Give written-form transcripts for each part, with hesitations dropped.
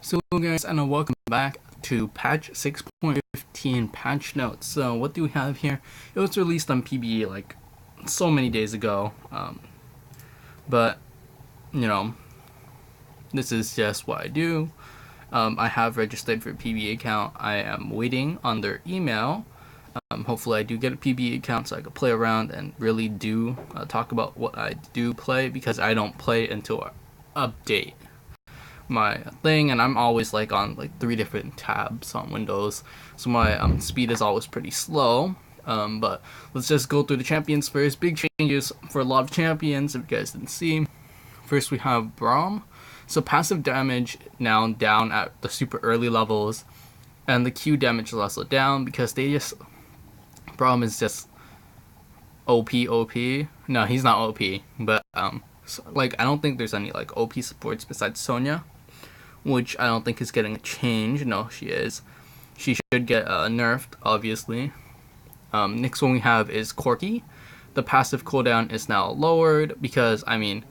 So guys, and welcome back to patch 6.15 patch notes. So what do we have here? It was released on PBE like so many days ago, but you know, this is just what I do. I have registered for a PBE account. I am waiting on their email. Hopefully I do get a PBE account so I can play around and really do talk about what I do play, because I don't play until I update my thing, and I'm always like on like 3 different tabs on Windows, so my speed is always pretty slow. But let's just go through the champions first. Big changes for a lot of champions, if you guys didn't see. First we have Braum. So passive damage now down at the super early levels, and the Q damage is also down because Braum is just OP. No, he's not OP, but so, like, I don't think there's any like OP supports besides Sonya, which I don't think is getting a change. No, she is. She should get nerfed, obviously. Next one we have is Corki. The passive cooldown is now lowered because, I mean,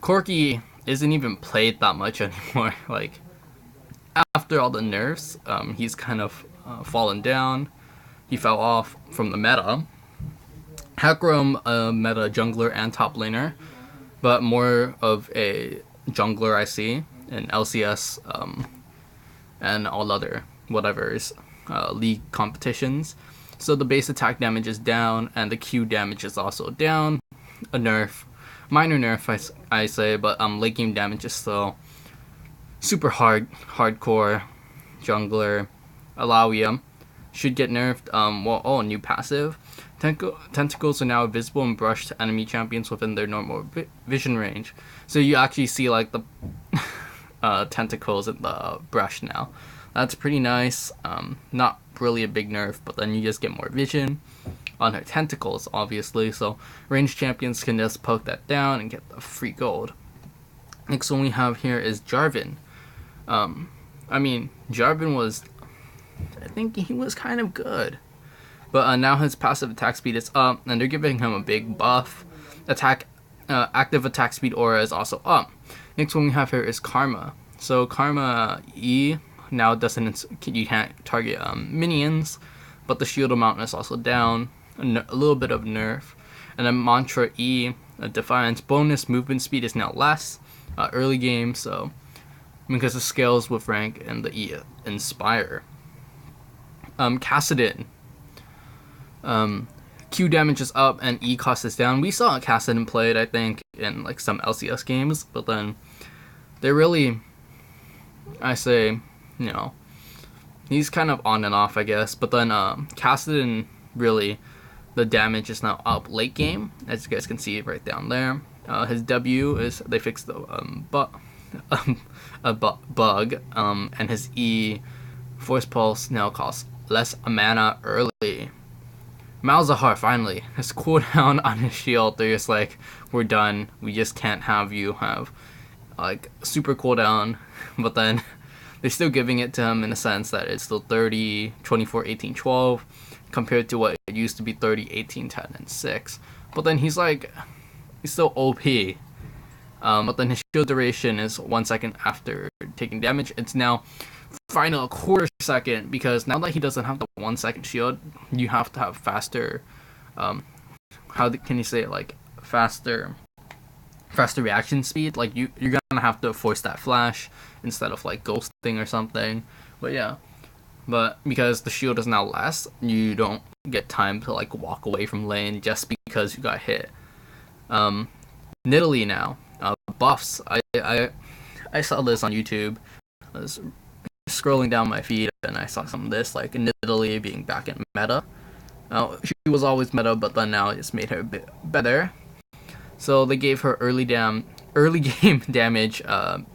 Corki isn't even played that much anymore. Like, after all the nerfs, he's kind of fallen down. He fell off from the meta. Hakram, meta jungler and top laner, but more of a jungler, I see, in LCS and all other whatever's league competitions. So the base attack damage is down, and the Q damage is also down. A nerf, minor nerf, I say, but late game damage is still super hardcore. Jungler, Alawia should get nerfed. New passive. Tentacles are now visible and brush to enemy champions within their normal vision range. So you actually see like the tentacles in the brush now. That's pretty nice. Not really a big nerf, but then you just get more vision on her tentacles, obviously. So ranged champions can just poke that down and get the free gold. Next one we have here is Jarvan. Jarvan was, I think he was kind of good, but now his passive attack speed is up, and they're giving him a big buff. Active attack speed aura is also up. Next one we have here is Karma. So Karma E now you can't target minions, but the shield amount is also down, a little bit of nerf. And then Mantra E, Defiance bonus movement speed is now less early game, so because it scales with rank and the E Inspire. Kassadin. Q damage is up and E cost is down. We saw Kassadin played, I think, in like some LCS games, but then they really, I say, he's kind of on and off, I guess. But then Kassadin, really, the damage is now up late game, as you guys can see right down there. His W is, they fixed the bug, and his E Force Pulse now costs less mana early. Malzahar, finally, his cooldown on his shield, they're just like, we're done, we just can't have you have like super cooldown, but then they're still giving it to him in a sense that it's still 30, 24, 18, 12, compared to what it used to be 30, 18, 10, and 6. But then he's still OP. But then his shield duration is 1 second after taking damage. It's now final quarter second, because now that he doesn't have the 1 second shield, you have to have faster, can you say it, like faster reaction speed. Like you're gonna have to force that flash instead of like ghosting or something. But yeah, but because the shield is now less, you don't get time to like walk away from lane just because you got hit. Nidalee now buffs. I saw this on YouTube. I was scrolling down my feed and I saw some of this, like Nidalee being back in meta. She was always meta, but then now it's made her a bit better. So they gave her early game damage up,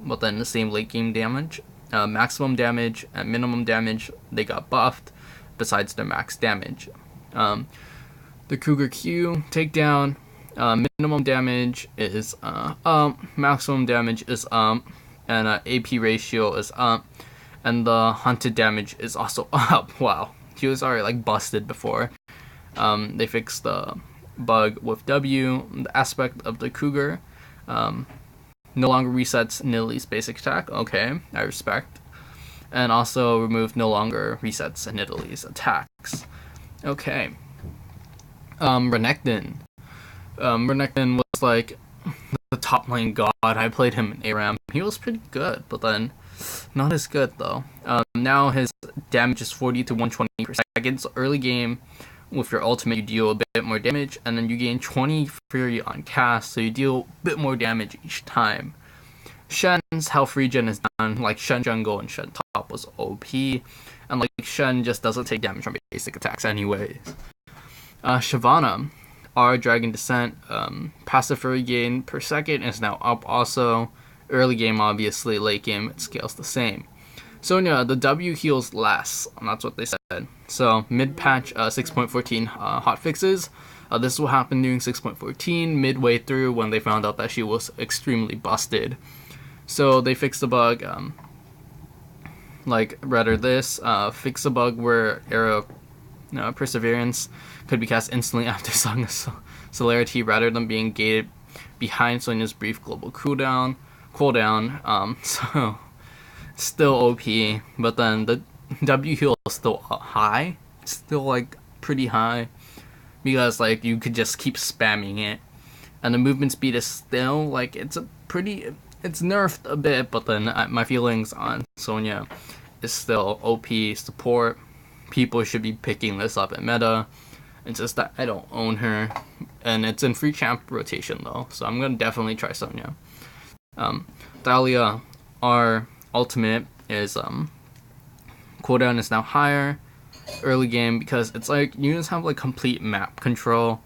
but then the same late game damage. Maximum damage and minimum damage, they got buffed, besides their max damage. The Kruger Q takedown, minimum damage is up, maximum damage is up, and AP ratio is up, and the hunted damage is also up. Wow, she was already like busted before. They fixed the bug with W, the aspect of the Kruger. no longer resets Nidalee's basic attack. Okay, I respect. And also remove no longer resets Nidalee's attacks. Okay. Renekton. Renekton was like the top lane god. I played him in ARAM. He was pretty good, but then not as good though. Now his damage is 40 to 120 per second. So early game, with your ultimate, you deal a bit more damage, and then you gain 20 Fury on cast, so you deal a bit more damage each time. Shen's health regen is done, like Shen jungle and Shen top was OP, and like Shen just doesn't take damage from basic attacks anyways. Shyvana, our Dragon Descent, passive Fury gain per second is now up also. Early game obviously, late game it scales the same. Sonya, the W heals less, and that's what they said. So mid-patch 6.14 hotfixes. This will happen during 6.14, midway through when they found out that she was extremely busted. So they fixed the bug, fix the bug where Arrow Perseverance could be cast instantly after Song of Celerity rather than being gated behind Sonya's brief global cooldown. So still OP, but then the W heal is still high. It's still like pretty high because like you could just keep spamming it, and the movement speed is still like it's nerfed a bit, but then my feelings on Sonya is still OP support. People should be picking this up in meta. It's just that I don't own her, and it's in free champ rotation though, so I'm gonna definitely try Sonya. Dahlia, our ultimate is cooldown is now higher early game because it's like units have like complete map control.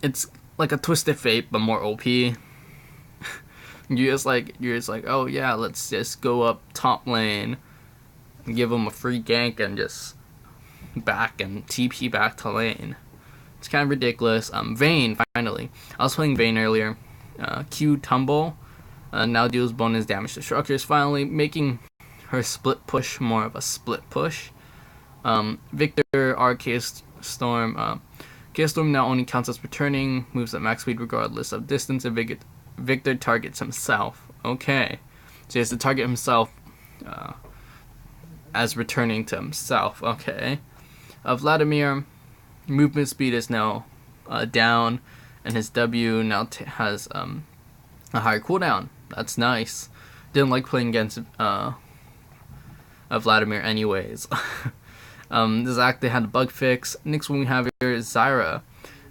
It's like a Twisted Fate but more OP. you're just like, oh yeah, let's just go up top lane and give them a free gank and just back and TP back to lane. It's kind of ridiculous. Vayne, finally. I was playing Vayne earlier. Q Tumble now deals bonus damage to structures, finally making her split push more of a split push. Victor, our Chaos Storm. Chaos Storm now only counts as returning, moves at max speed regardless of distance, and Victor targets himself. Okay. So he has to target himself as returning to himself. Okay. Vladimir, movement speed is now down, and his W now has a higher cooldown. That's nice. Didn't like playing against Vladimir anyways. This actually had a bug fix. Next one we have here is Zyra.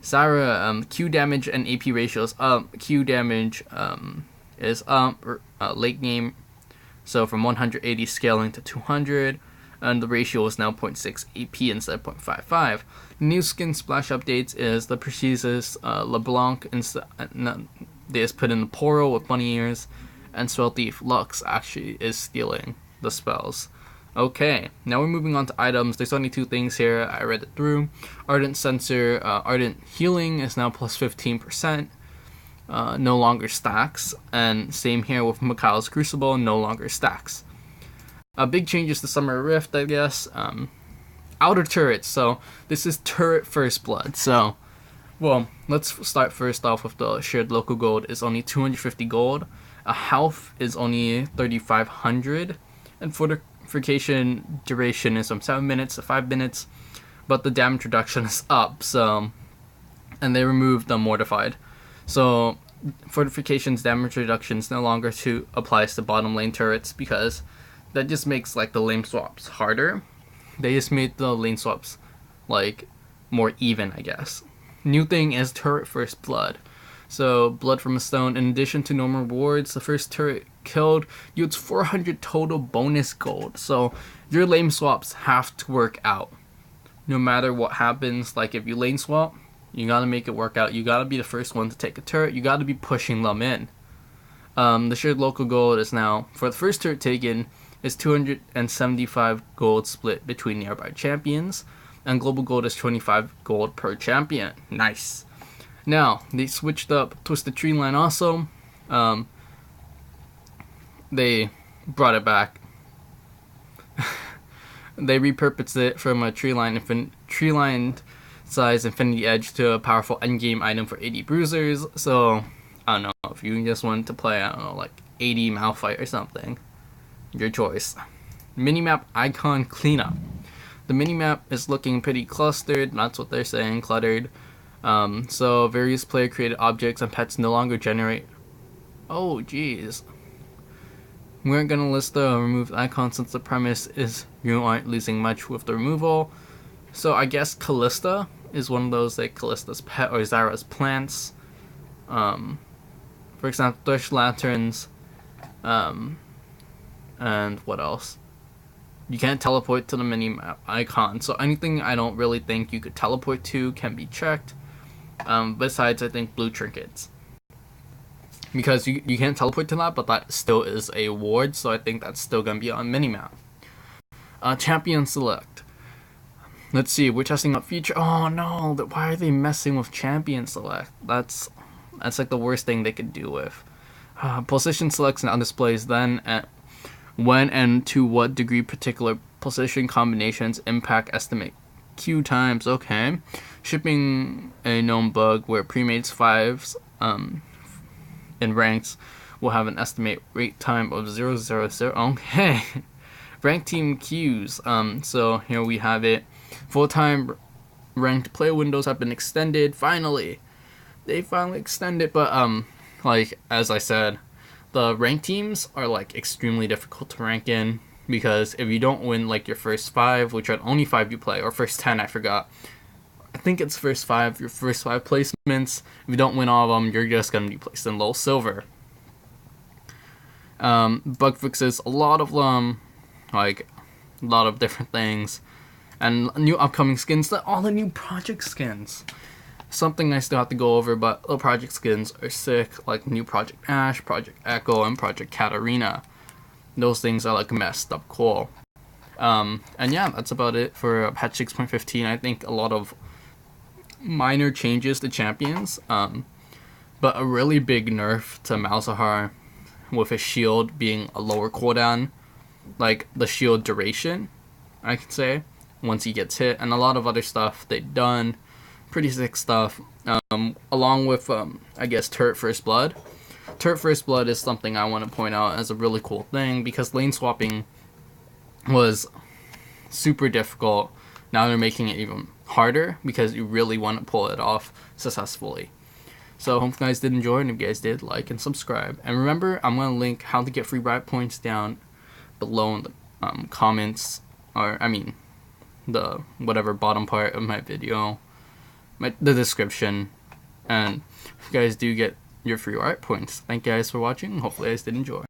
Zyra, Q damage and AP ratios up. Q damage is up late game, so from 180 scaling to 200, and the ratio is now 0.6 AP instead of 0.55. New skin splash updates is the Precises LeBlanc they just put in the Poro with bunny ears, and Spell Thief Lux actually is stealing the spells. Okay, now we're moving on to items. There's only two things here. I read it through. Ardent Sensor, Ardent Healing is now plus 15%. No longer stacks. And same here with Mikhail's Crucible, no longer stacks. Big changes to Summer Rift, I guess. Outer turrets. So this is turret first blood. So, well, let's start first off with the shared local gold is only 250 gold. Health is only 3,500. And fortification duration is from 7 minutes to 5 minutes. But the damage reduction is up. So, and they removed the Mortified. So fortification's damage reductions no longer applies to bottom lane turrets because that just makes like the lane swaps harder. They just made the lane swaps like more even, I guess. New thing is turret first blood. So blood from a stone, in addition to normal rewards, the first turret killed yields 400 total bonus gold. So your lane swaps have to work out. No matter what happens, like if you lane swap, you gotta make it work out. You gotta be the first one to take a turret. You gotta be pushing them in. The shared local gold is now, for the first turret taken, is 275 gold split between nearby champions. And global gold is 25 gold per champion. Nice. Now, they switched up Twisted Tree Line also. They brought it back. They repurposed it from a tree line size Infinity Edge to a powerful endgame item for 80 bruisers. So I don't know, if you just want to play, I don't know, like 80 Malphite or something, your choice. Minimap icon cleanup. The minimap is looking pretty clustered, that's what they're saying, cluttered. So various player created objects and pets no longer generate. Oh jeez. We aren't gonna list the removed icons since the premise is you aren't losing much with the removal. So I guess Callista is one of those, like Callista's pet or Zara's plants. For example, Thresh Lanterns. And what else? You can't teleport to the minimap icon, so anything I don't really think you could teleport to can be checked. Besides, I think blue trinkets. Because you can't teleport to that, but that still is a ward, so I think that's still going to be on minimap. Champion select. Let's see, we're testing out feature. Oh no, why are they messing with champion select? That's like the worst thing they could do with. Position selects and displays then at when and to what degree particular position combinations impact estimate queue times. Okay. Shipping a known bug where premates 5s in ranks will have an estimate rate time of 000. Okay. Ranked team queues. So here we have it. Full-time ranked player windows have been extended. Finally. They finally extended, but like as I said, the ranked teams are like extremely difficult to rank in, because if you don't win like your first 5, which are only 5 you play, or first 10, I forgot. I think it's your first 5 placements. If you don't win all of them, you're just gonna be placed in low silver. Bug fixes, a lot of them, like a lot of different things, and new upcoming skins. All the new project skins. Something I still have to go over, but the project skins are sick, like new Project Ash, Project Echo, and Project Katarina. Those things are like messed up cool. And yeah, that's about it for patch 6.15. I think a lot of minor changes to champions, but a really big nerf to Malzahar with his shield being a lower cooldown, like the shield duration, I can say, once he gets hit, and a lot of other stuff they've done. Pretty sick stuff, along with, I guess, Turret First Blood. Turret First Blood is something I want to point out as a really cool thing, because lane swapping was super difficult. Now they're making it even harder, because you really want to pull it off successfully. So hope you guys did enjoy, and if you guys did, like and subscribe. And remember, I'm going to link how to get free riot points down below in the comments, or, I mean, the whatever bottom part of my video. The description, and if you guys do get your free riot points. Thank you guys for watching. Hopefully you guys did enjoy.